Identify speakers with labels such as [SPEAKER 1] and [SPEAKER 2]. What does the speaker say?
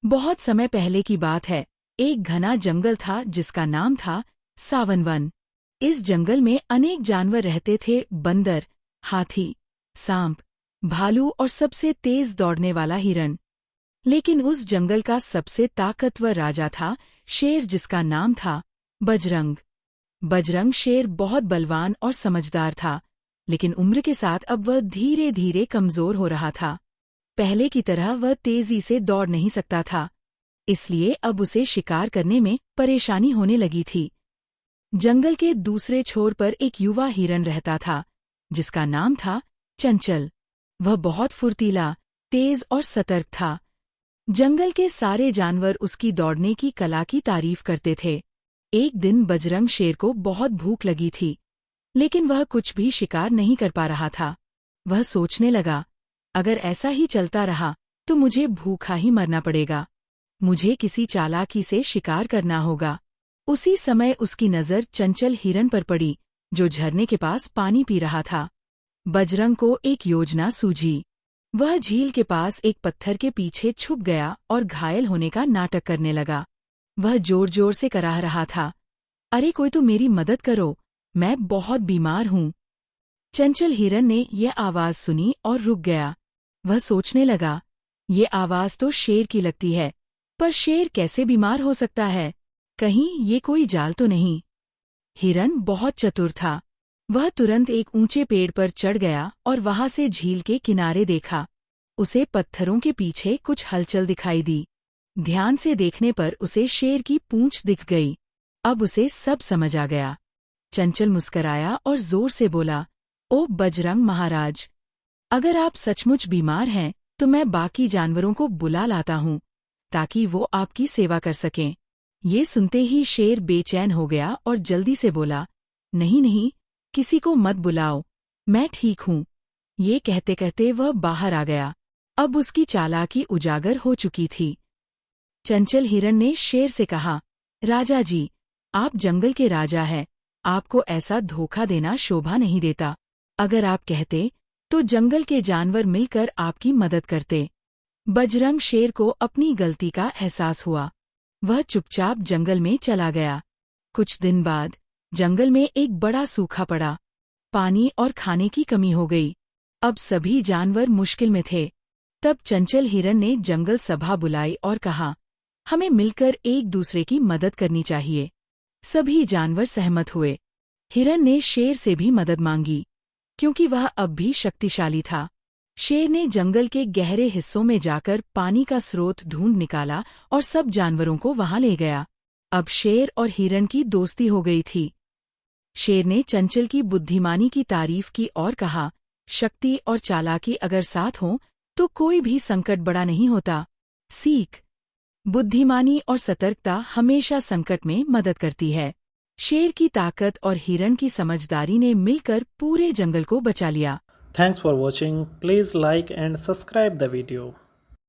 [SPEAKER 1] बहुत समय पहले की बात है। एक घना जंगल था जिसका नाम था सावन वन। इस जंगल में अनेक जानवर रहते थे, बंदर, हाथी, सांप, भालू और सबसे तेज दौड़ने वाला हिरन। लेकिन उस जंगल का सबसे ताकतवर राजा था शेर, जिसका नाम था बजरंग। बजरंग शेर बहुत बलवान और समझदार था, लेकिन उम्र के साथ अब वह धीरे धीरे कमजोर हो रहा था। पहले की तरह वह तेजी से दौड़ नहीं सकता था, इसलिए अब उसे शिकार करने में परेशानी होने लगी थी। जंगल के दूसरे छोर पर एक युवा हिरन रहता था, जिसका नाम था चंचल। वह बहुत फुर्तीला, तेज और सतर्क था। जंगल के सारे जानवर उसकी दौड़ने की कला की तारीफ करते थे। एक दिन बजरंग शेर को बहुत भूख लगी थी, लेकिन वह कुछ भी शिकार नहीं कर पा रहा था। वह सोचने लगा, अगर ऐसा ही चलता रहा तो मुझे भूखा ही मरना पड़ेगा। मुझे किसी चालाकी से शिकार करना होगा। उसी समय उसकी नज़र चंचल हिरन पर पड़ी, जो झरने के पास पानी पी रहा था। बजरंग को एक योजना सूझी। वह झील के पास एक पत्थर के पीछे छुप गया और घायल होने का नाटक करने लगा। वह जोर जोर से कराह रहा था, अरे कोई तो मेरी मदद करो, मैं बहुत बीमार हूँ। चंचल हिरन ने यह आवाज़ सुनी और रुक गया। वह सोचने लगा, ये आवाज़ तो शेर की लगती है, पर शेर कैसे बीमार हो सकता है? कहीं ये कोई जाल तो नहीं? हिरन बहुत चतुर था। वह तुरंत एक ऊंचे पेड़ पर चढ़ गया और वहां से झील के किनारे देखा। उसे पत्थरों के पीछे कुछ हलचल दिखाई दी। ध्यान से देखने पर उसे शेर की पूंछ दिख गई। अब उसे सब समझ आ गया। चंचल मुस्कराया और जोर से बोला, ओ बजरंग महाराज, अगर आप सचमुच बीमार हैं तो मैं बाकी जानवरों को बुला लाता हूँ, ताकि वो आपकी सेवा कर सकें। ये सुनते ही शेर बेचैन हो गया और जल्दी से बोला, नहीं नहीं, किसी को मत बुलाओ, मैं ठीक हूँ। ये कहते कहते वह बाहर आ गया। अब उसकी चालाकी उजागर हो चुकी थी। चंचल हिरन ने शेर से कहा, राजा जी, आप जंगल के राजा हैं, आपको ऐसा धोखा देना शोभा नहीं देता। अगर आप कहते तो जंगल के जानवर मिलकर आपकी मदद करते। बजरंग शेर को अपनी गलती का एहसास हुआ। वह चुपचाप जंगल में चला गया। कुछ दिन बाद जंगल में एक बड़ा सूखा पड़ा। पानी और खाने की कमी हो गई। अब सभी जानवर मुश्किल में थे। तब चंचल हिरन ने जंगल सभा बुलाई और कहा, हमें मिलकर एक दूसरे की मदद करनी चाहिए। सभी जानवर सहमत हुए। हिरन ने शेर से भी मदद मांगी, क्योंकि वह अब भी शक्तिशाली था। शेर ने जंगल के गहरे हिस्सों में जाकर पानी का स्रोत ढूंढ निकाला और सब जानवरों को वहां ले गया। अब शेर और हिरन की दोस्ती हो गई थी। शेर ने चंचल की बुद्धिमानी की तारीफ की और कहा, शक्ति और चालाकी अगर साथ हों तो कोई भी संकट बड़ा नहीं होता। सीख, बुद्धिमानी और सतर्कता हमेशा संकट में मदद करती है। शेर की ताकत और हिरन की समझदारी ने मिलकर पूरे जंगल को बचा लिया।
[SPEAKER 2] Thanks for watching. Please like and subscribe the video.